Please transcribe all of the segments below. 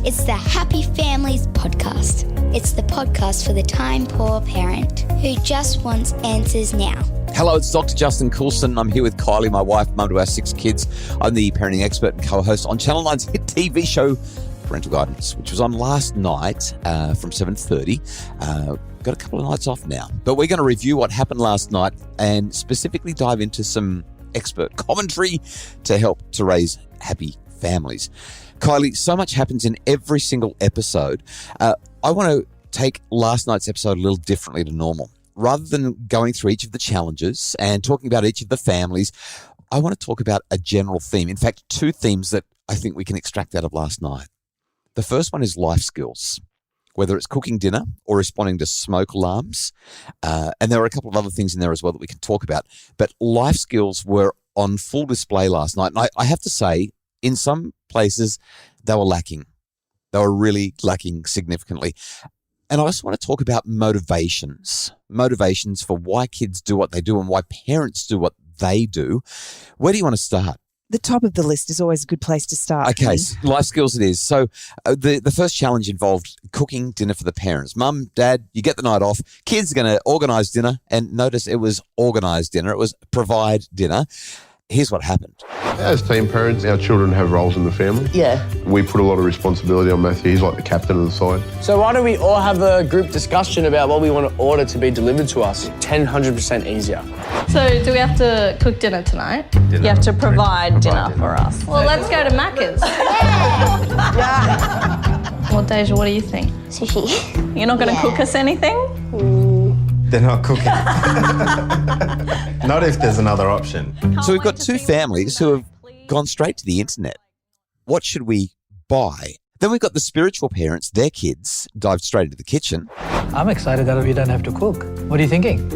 It's the Happy Families podcast. It's the podcast for the time-poor parent who just wants answers now. Hello, it's Dr. Justin Coulson. I'm here with Kylie, my wife, mum to our 6 kids. I'm the parenting expert and co-host on Channel 9's hit TV show, Parental Guidance, which was on last night from 7:30. Got a couple of nights off now. But we're going to review what happened last night and specifically dive into some expert commentary to help to raise happy families. Kylie, so much happens in every single episode. I want to take last night's episode a little differently to normal. Rather than going through each of the challenges and talking about each of the families, I want to talk about a general theme. In fact, 2 themes that I think we can extract out of last night. The first one is life skills, whether it's cooking dinner or responding to smoke alarms. And there are a couple of other things in there as well that we can talk about. But life skills were on full display last night. And I have to say, in some places, they were lacking. They were really lacking significantly. And I also want to talk about motivations for why kids do what they do and why parents do what they do. Where do you want to start? The top of the list is always a good place to start. Okay, life skills it is. So the first challenge involved cooking dinner for the parents. Mum, Dad, you get the night off. Kids are going to organise dinner. And notice it was organised dinner. It was provide dinner. Here's what happened. As teen parents, our children have roles in the family. Yeah. We put a lot of responsibility on Matthew. He's like the captain of the side. So why don't we all have a group discussion about what we want to order to be delivered to us? 100% easier. So do we have to cook dinner tonight? You have to provide dinner for us. Well, let's go to Macca's. Well, Deja, what do you think? Sushi. You're not going to cook us anything? They're not cooking. Not if there's another option. So we've got 2 families who have gone straight to the internet. What should we buy? Then we've got the spiritual parents. Their kids dived straight into the kitchen. I'm excited that we don't have to cook. What are you thinking?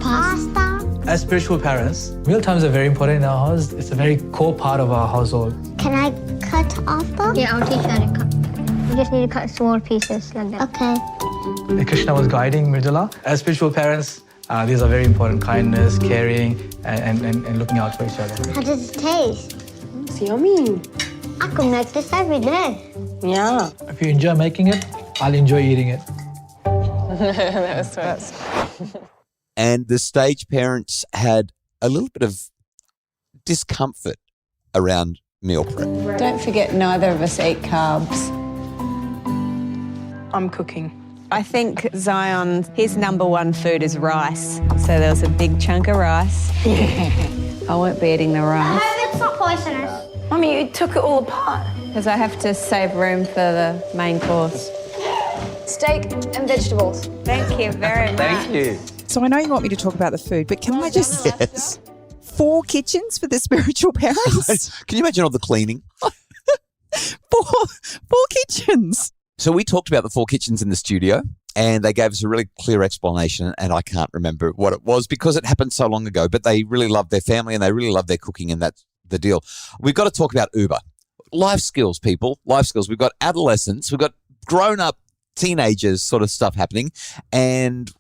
Pasta. As spiritual parents, meal times are very important in our house. It's a very core part of our household. Can I cut off them? Yeah, I'll teach you how to cut. You just need to cut small pieces like that. Okay. Krishna was guiding Mridula. As spiritual parents, these are very important. Kindness, caring, and looking out for each other. How does it taste? It's yummy. I could make this every day. Yeah. If you enjoy making it, I'll enjoy eating it. That was sweet. And the stage parents had a little bit of discomfort around meal prep. Don't forget, neither of us eat carbs. I'm cooking. I think Zion, his number 1 food is rice. So there was a big chunk of rice. I won't be eating the rice. I hope it's not poisonous. Mummy, you took it all apart. Because I have to save room for the main course. Steak and vegetables. Thank you very much. Thank you. So I know you want me to talk about the food, but can I just... Yes. 4 kitchens for the spiritual parents? Can you imagine all the cleaning? 4 kitchens. So we talked about the 4 kitchens in the studio and they gave us a really clear explanation and I can't remember what it was because it happened so long ago, but they really love their family and they really love their cooking and that's the deal. We've got to talk about Uber. Life skills, people. Life skills. We've got adolescents. We've got grown-up teenagers sort of stuff happening and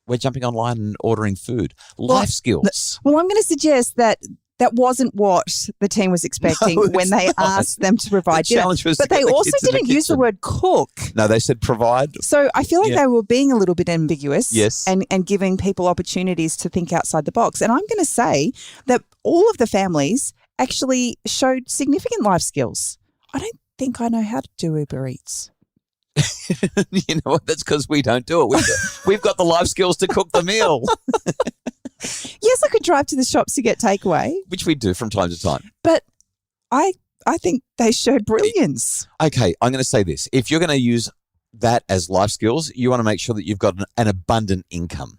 we're jumping online and ordering food. Life skills. Well, I'm going to suggest that wasn't what the team was expecting when they asked them to provide dinner. But they also didn't use the word cook. No, they said provide. So I feel like they were being a little bit ambiguous. Yes. And giving people opportunities to think outside the box. And I'm going to say that all of the families actually showed significant life skills. I don't think I know how to do Uber Eats. You know what? That's because we don't do it. We've got the life skills to cook the meal. Yes, I could drive to the shops to get takeaway. Which we do from time to time. But I think they showed brilliance. Okay, I'm going to say this. If you're going to use that as life skills, you want to make sure that you've got an abundant income.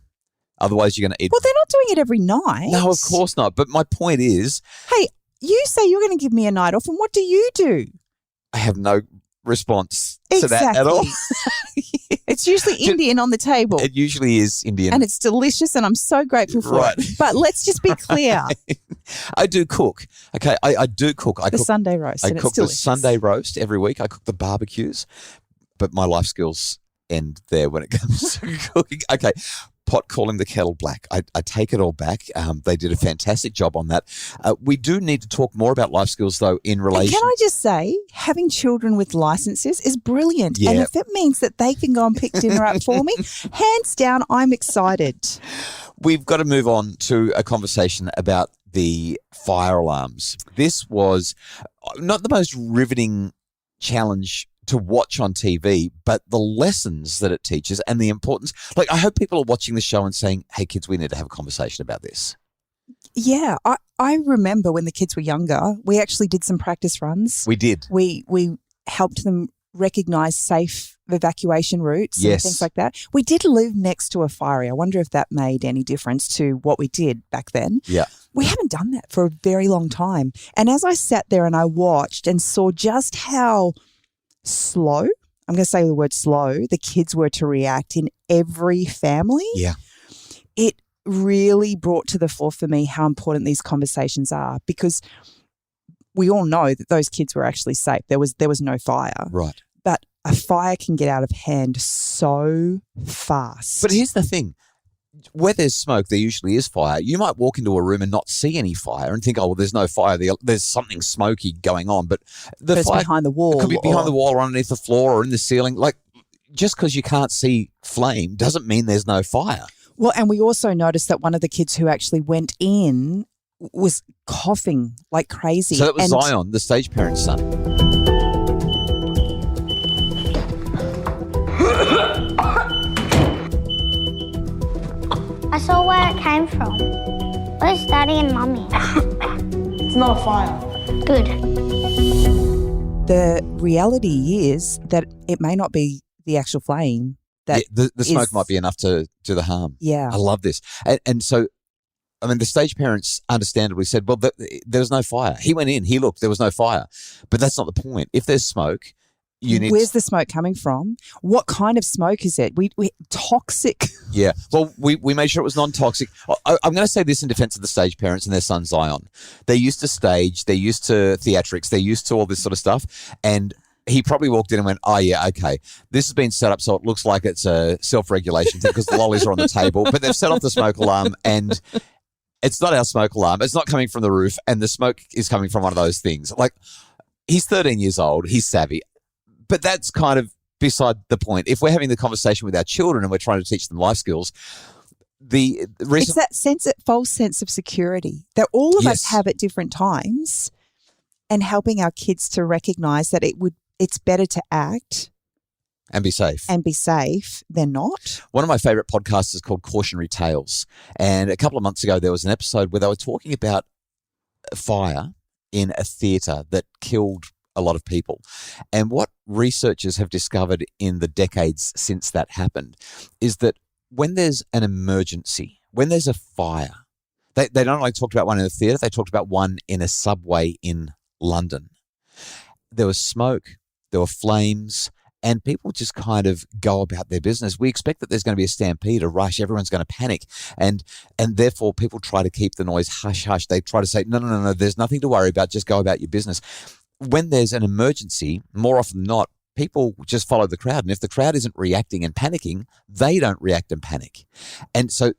Otherwise, you're going to eat. Well, they're not doing it every night. No, of course not. But my point is. Hey, you say you're going to give me a night off, and what do you do? I have no response to that at all. It's usually Indian on the table. It usually is Indian. And it's delicious and I'm so grateful for it. But let's just be clear. I do cook. Okay, I do cook. I cook Sunday roast. I cook the Sunday roast every week. I cook the barbecues. But my life skills end there when it comes to cooking. Okay, pot calling the kettle black. I take it all back. They did a fantastic job on that. We do need to talk more about life skills, though, in relation. Can I just say, having children with licenses is brilliant. Yeah. And if it means that they can go and pick dinner up for me, hands down, I'm excited. We've got to move on to a conversation about the fire alarms. This was not the most riveting challenge to watch on TV, but the lessons that it teaches and the importance. Like, I hope people are watching the show and saying, hey, kids, we need to have a conversation about this. Yeah, I remember when the kids were younger, we actually did some practice runs. We did. We helped them recognise safe evacuation routes and Yes. things like that. We did live next to a fire. I wonder if that made any difference to what we did back then. Yeah. We haven't done that for a very long time. And as I sat there and I watched and saw just how slow, I'm going to say the word slow, the kids were to react in every family. Yeah. It really brought to the fore for me how important these conversations are, because we all know that those kids were actually safe. There was no fire. Right. But a fire can get out of hand so fast. But here's the thing. Where there's smoke, there usually is fire. You might walk into a room and not see any fire and think, oh, well, there's no fire. There's something smoky going on. But the it's fire behind the wall. it could be behind the wall or underneath the floor or in the ceiling. Like, just because you can't see flame doesn't mean there's no fire. Well, and we also noticed that one of the kids who actually went in was coughing like crazy. So that was And Zion, the stage parent's son. I saw where it came from. Where's Daddy and Mummy? It's not a fire. Good. the reality is that it may not be the actual flame. That the smoke is- might be enough to do the harm. Yeah. I love this. And so, I mean, the stage parents understandably said, well, there was no fire. He went in, he looked, there was no fire. But that's not the point. If there's smoke, you need Where's the smoke coming from? What kind of smoke is it? We toxic. Yeah. Well, we made sure it was non-toxic. I'm going to say this in defense of the stage parents and their son Zion. They're used to stage. They're used to theatrics. They're used to all this sort of stuff. And he probably walked in and went, oh, yeah, okay. This has been set up so it looks like it's a self-regulation thing because the lollies are on the table. But they've set off the smoke alarm and it's not our smoke alarm. It's not coming from the roof and the smoke is coming from one of those things. Like, he's 13 years old. He's savvy. But that's kind of beside the point. If we're having the conversation with our children and we're trying to teach them life skills, it's that false sense of security that all of us Yes. have at different times, and helping our kids to recognize that it's better to act and be safe. and be safe than not. One of my favorite podcasts is called Cautionary Tales. And a couple of months ago, there was an episode where they were talking about a fire in a theatre that killed a lot of people. And what researchers have discovered in the decades since that happened is that when there's an emergency, when there's a fire, they not only talked about one in a theatre, they talked about one in a subway in London. There was smoke, there were flames, and people just kind of go about their business. We expect that there's going to be a stampede, a rush, everyone's going to panic. And therefore people try to keep the noise hush, hush. They try to say, no, there's nothing to worry about, just go about your business. When there's an emergency, more often than not, people just follow the crowd. And if the crowd isn't reacting and panicking, they don't react and panic. And so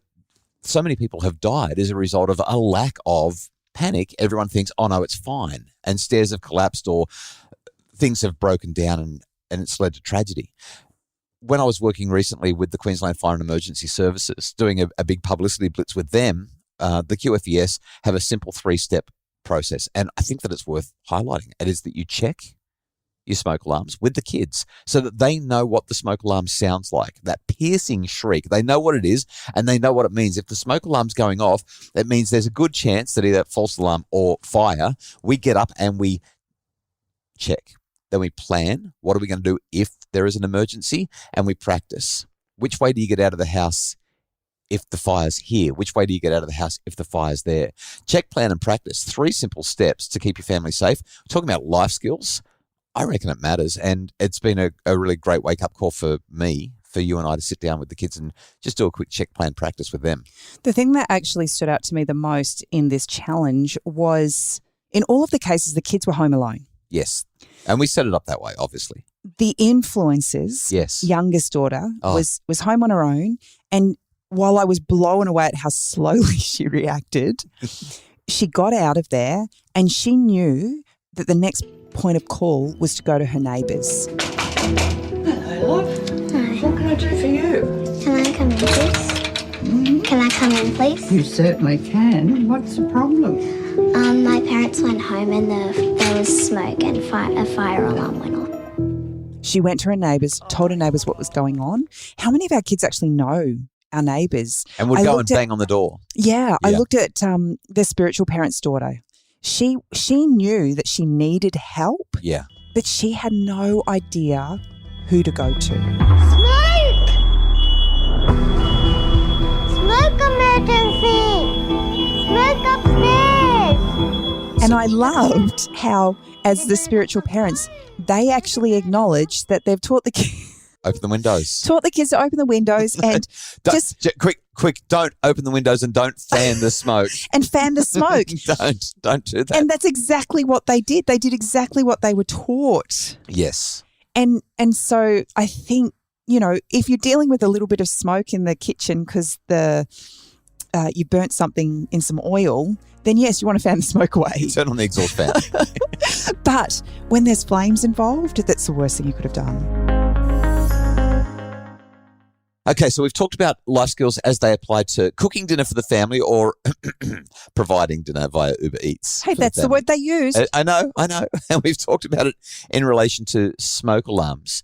many people have died as a result of a lack of panic. Everyone thinks, oh no, it's fine. And stairs have collapsed or things have broken down and it's led to tragedy. When I was working recently with the Queensland Fire and Emergency Services, doing a big publicity blitz with them, the QFES have a simple 3-step process. And I think that it's worth highlighting. It is that you check your smoke alarms with the kids so that they know what the smoke alarm sounds like, that piercing shriek. They know what it is and they know what it means. If the smoke alarm's going off, it means there's a good chance that either false alarm or fire. We get up and we check. Then we plan. What are we going to do if there is an emergency? And we practice. Which way do you get out of the house if the fire's here? Which way do you get out of the house if the fire's there? Check, plan, and practice. 3 simple steps to keep your family safe. We're talking about life skills. I reckon it matters. And it's been a really great wake-up call for me, for you and I to sit down with the kids and just do a quick check, plan, practice with them. The thing that actually stood out to me the most in this challenge was, in all of the cases, the kids were home alone. Yes. And we set it up that way, obviously. The influences, Yes. youngest daughter, Oh. was home on her own, and while I was blown away at how slowly she reacted, she got out of there and she knew that the next point of call was to go to her neighbours. Hello, love. Hi. What can I do for you? Can I come in, please? Can I come in, please? You certainly can. What's the problem? My parents went home and there was smoke and a fire alarm went on. She went to her neighbours, told her neighbours what was going on. How many of our kids actually know our neighbours? And would go and bang on the door. Yeah, I looked at their spiritual parent's daughter. She knew that she needed help. Yeah. But she had no idea who to go to. Smoke! Smoke emergency! Smoke upstairs! And I loved how, as the spiritual parents, they actually acknowledged that they've taught the kids. Open the windows. Taught the kids to open the windows and quick, don't open the windows and don't fan the smoke. And fan the smoke. Don't do that. And that's exactly what they did. They did exactly what they were taught. Yes. And so I think, if you're dealing with a little bit of smoke in the kitchen because you burnt something in some oil, then yes, you want to fan the smoke away. Turn on the exhaust fan. But when there's flames involved, that's the worst thing you could have done. Okay, so we've talked about life skills as they apply to cooking dinner for the family or providing dinner via Uber Eats. Hey, that's the word they use. I know. And we've talked about it in relation to smoke alarms.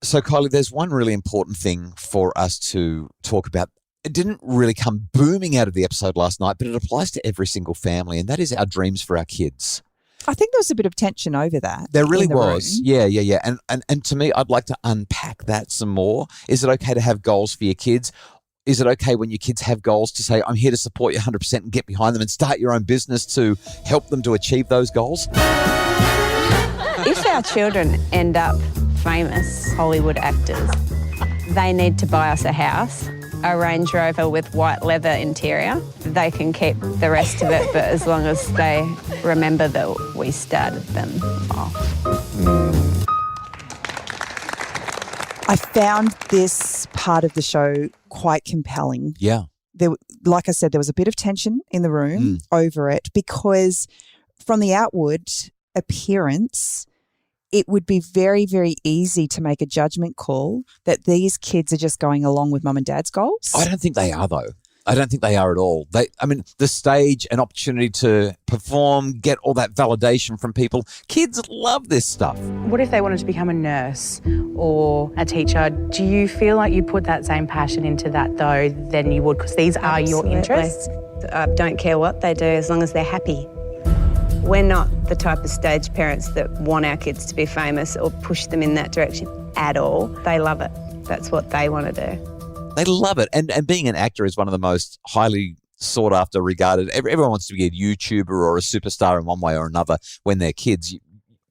So, Kylie, there's one really important thing for us to talk about. It didn't really come booming out of the episode last night, but it applies to every single family, and that is our dreams for our kids. I think there was a bit of tension over that. There really was. Yeah. And to me, I'd like to unpack that some more. Is it okay to have goals for your kids? Is it okay when your kids have goals to say, I'm here to support you 100% and get behind them and start your own business to help them to achieve those goals? If our children end up famous Hollywood actors, they need to buy us a house, a Range Rover with white leather interior. They can keep the rest of it, but as long as they remember that we started them off. I found this part of the show quite compelling. Yeah. Like I said, there was a bit of tension in the room over it because from the outward appearance, it would be very, very easy to make a judgment call that these kids are just going along with mum and dad's goals. I don't think they are, though. I don't think they are at all. The stage, an opportunity to perform, get all that validation from people. Kids love this stuff. What if they wanted to become a nurse or a teacher? Do you feel like you put that same passion into that, though, than you would? Because these are your interests. I don't care what they do as long as they're happy. We're not the type of stage parents that want our kids to be famous or push them in that direction at all. They love it. That's what they want to do. They love it. And being an actor is one of the most highly sought after, regarded. Everyone wants to be a YouTuber or a superstar in one way or another when they're kids.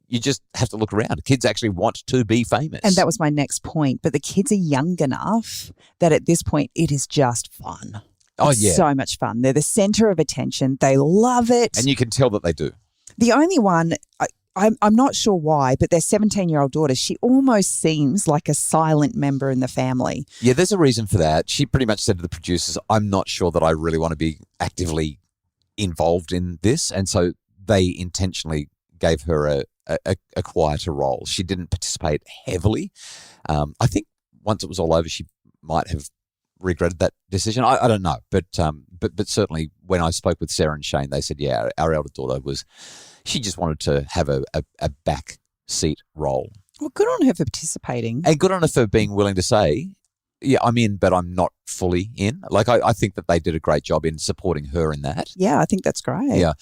You just have to look around. Kids actually want to be famous. And that was my next point. But the kids are young enough that at this point it is just fun. It's so much fun. They're the center of attention. They love it. And you can tell that they do. The only one, I'm not sure why, but their 17-year-old daughter, she almost seems like a silent member in the family. Yeah, there's a reason for that. She pretty much said to the producers, I'm not sure that I really want to be actively involved in this. And so they intentionally gave her a quieter role. She didn't participate heavily. I think once it was all over, she might have regretted that decision. I don't know, but certainly when I spoke with Sarah and Shane, they said, yeah, our elder daughter she just wanted to have a back seat role. Well, good on her for participating. And good on her for being willing to say, yeah, I'm in, but I'm not fully in. Like, I think that they did a great job in supporting her in that. Yeah, I think that's great. Yeah.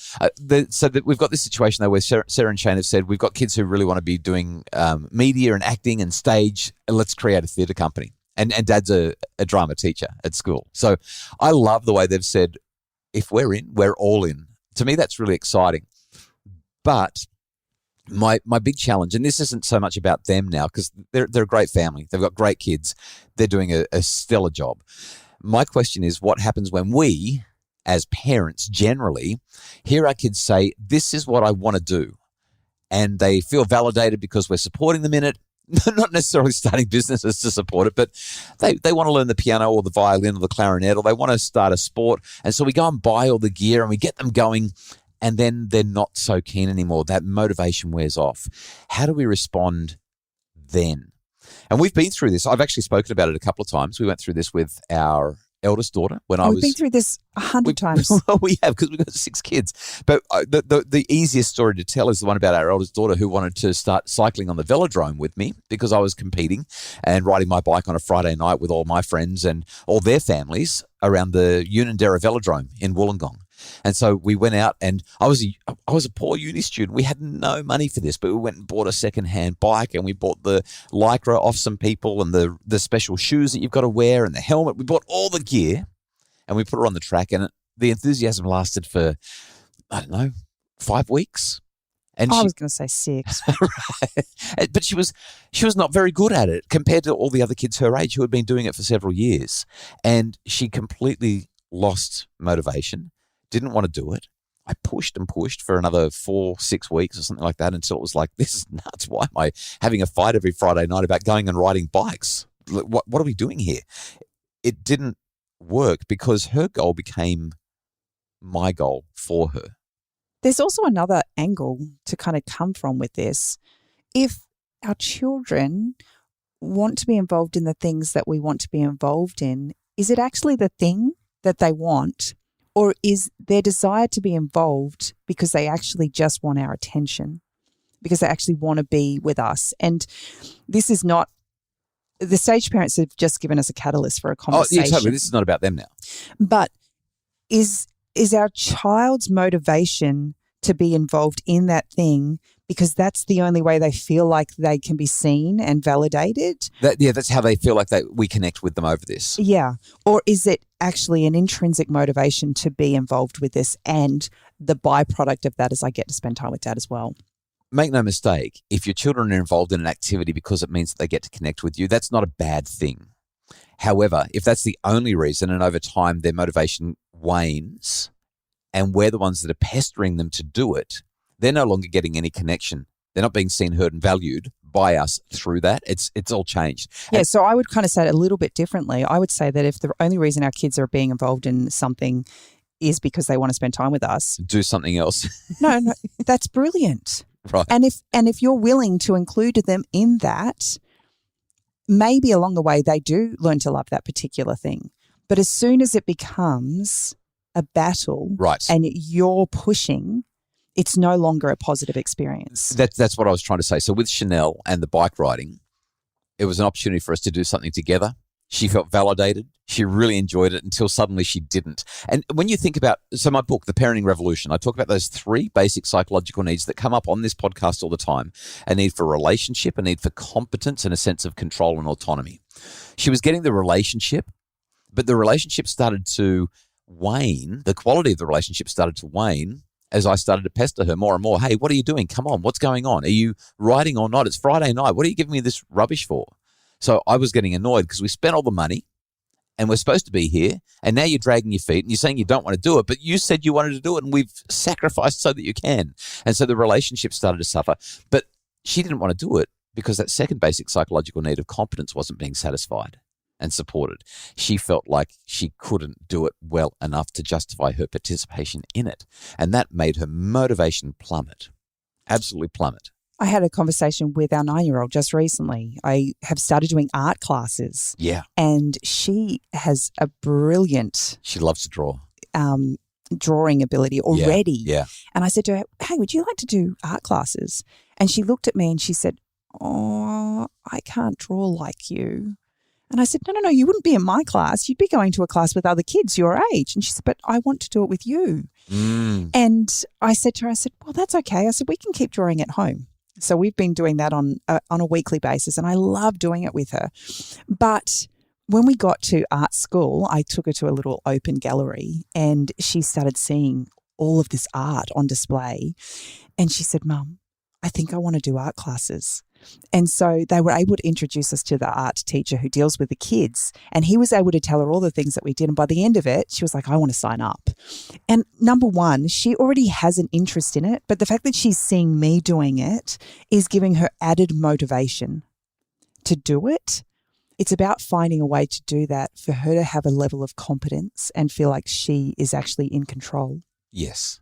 So that we've got this situation, though, where Sarah and Shane have said, we've got kids who really want to be doing media and acting and stage. Let's create a theatre company. And Dad's a drama teacher at school. So I love the way they've said, if we're in, we're all in. To me, that's really exciting. But my big challenge, and this isn't so much about them now because they're a great family. They've got great kids. They're doing a stellar job. My question is, what happens when we, as parents generally, hear our kids say, this is what I want to do. And they feel validated because we're supporting them in it. not necessarily starting businesses to support it, but they want to learn the piano or the violin or the clarinet, or they want to start a sport. And so we go and buy all the gear and we get them going, and then they're not so keen anymore. That motivation wears off. How do we respond then? And we've been through this. I've actually spoken about it a couple of times. We went through this with our eldest daughter when I was... We've been through this 100 times. Well, we have, because we've got 6 kids. But the easiest story to tell is the one about our eldest daughter who wanted to start cycling on the velodrome with me because I was competing and riding my bike on a Friday night with all my friends and all their families around the Unanderra velodrome in Wollongong. And so we went out, and I was a poor uni student. We had no money for this, but we went and bought a second-hand bike, and we bought the Lycra off some people and the special shoes that you've got to wear and the helmet. We bought all the gear, and we put her on the track, and the enthusiasm lasted for, I don't know, 5 weeks. And I was going to say 6. Right. But she was not very good at it compared to all the other kids her age who had been doing it for several years. And she completely lost motivation. Didn't want to do it. I pushed and pushed for another 4-6 weeks or something like that until it was like, this is nuts. Why am I having a fight every Friday night about going and riding bikes? What are we doing here? It didn't work because her goal became my goal for her. There's also another angle to kind of come from with this. If our children want to be involved in the things that we want to be involved in, is it actually the thing that they want? Or is their desire to be involved because they actually just want our attention, because they actually want to be with us? And this is not, the stage parents have just given us a catalyst for a conversation. Oh, yeah, totally. This is not about them now. But is our child's motivation to be involved in that thing because that's the only way they feel like they can be seen and validated? That's how they feel like we connect with them over this. Yeah. Or is it actually an intrinsic motivation to be involved with this, and the byproduct of that is I get to spend time with Dad as well? Make no mistake, if your children are involved in an activity because it means that they get to connect with you, that's not a bad thing. However, if that's the only reason and over time their motivation wanes and we're the ones that are pestering them to do it, they're no longer getting any connection. They're not being seen, heard and valued by us through that. It's all changed. Yeah, so I would kind of say it a little bit differently. I would say that if the only reason our kids are being involved in something is because they want to spend time with us. Do something else. No, that's brilliant. Right. And if you're willing to include them in that, maybe along the way they do learn to love that particular thing. But as soon as it becomes a battle, right, and you're pushing, it's no longer a positive experience. That's what I was trying to say. So with Chanel and the bike riding, it was an opportunity for us to do something together. She felt validated. She really enjoyed it until suddenly she didn't. And when you think about, so my book, The Parenting Revolution, I talk about those 3 basic psychological needs that come up on this podcast all the time. A need for relationship, a need for competence, and a sense of control and autonomy. She was getting the relationship, but the relationship started to wane. The quality of the relationship started to wane as I started to pester her more and more. Hey, what are you doing? Come on, what's going on? Are you riding or not? It's Friday night. What are you giving me this rubbish for? So I was getting annoyed because we spent all the money and we're supposed to be here, and now you're dragging your feet and you're saying you don't want to do it, but you said you wanted to do it and we've sacrificed so that you can. And so the relationship started to suffer. But she didn't want to do it because that second basic psychological need of competence wasn't being satisfied and supported. She felt like she couldn't do it well enough to justify her participation in it. And that made her motivation plummet, absolutely plummet. I had a conversation with our 9-year-old just recently. I have started doing art classes. Yeah. And she has a brilliant... She loves to draw. Drawing ability already. Yeah. And I said to her, hey, would you like to do art classes? And she looked at me and she said, oh, I can't draw like you. And I said, no, you wouldn't be in my class. You'd be going to a class with other kids your age. And she said, but I want to do it with you. And I said to her, well, that's okay. I said, we can keep drawing at home. So we've been doing that on a weekly basis, and I love doing it with her. But when we got to art school, I took her to a little open gallery and she started seeing all of this art on display. And she said, Mum, I think I want to do art classes. And so they were able to introduce us to the art teacher who deals with the kids. And he was able to tell her all the things that we did. And by the end of it, she was like, I want to sign up. And number one, she already has an interest in it. But the fact that she's seeing me doing it is giving her added motivation. to do it. It's about finding a way to do that for her to have a level of competence and feel like she is actually in control. Yes.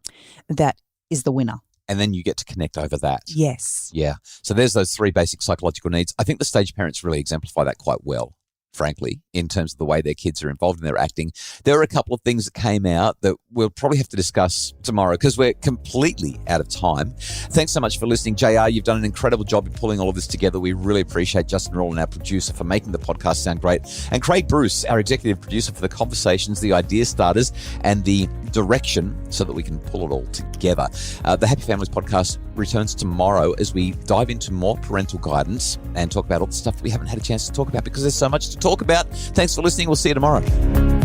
That is the winner. And then you get to connect over that. Yes. Yeah. So there's those 3 basic psychological needs. I think the stage parents really exemplify that quite well, frankly, in terms of the way their kids are involved in their acting. There are a couple of things that came out that we'll probably have to discuss tomorrow because we're completely out of time. Thanks so much for listening. JR, you've done an incredible job in pulling all of this together. We really appreciate Justin Rowland, our producer, for making the podcast sound great. And Craig Bruce, our executive producer, for the conversations, the idea starters, and the direction so that we can pull it all together. The Happy Families podcast returns tomorrow as we dive into more parental guidance and talk about all the stuff that we haven't had a chance to talk about because there's so much to talk about. Thanks for listening. We'll see you tomorrow.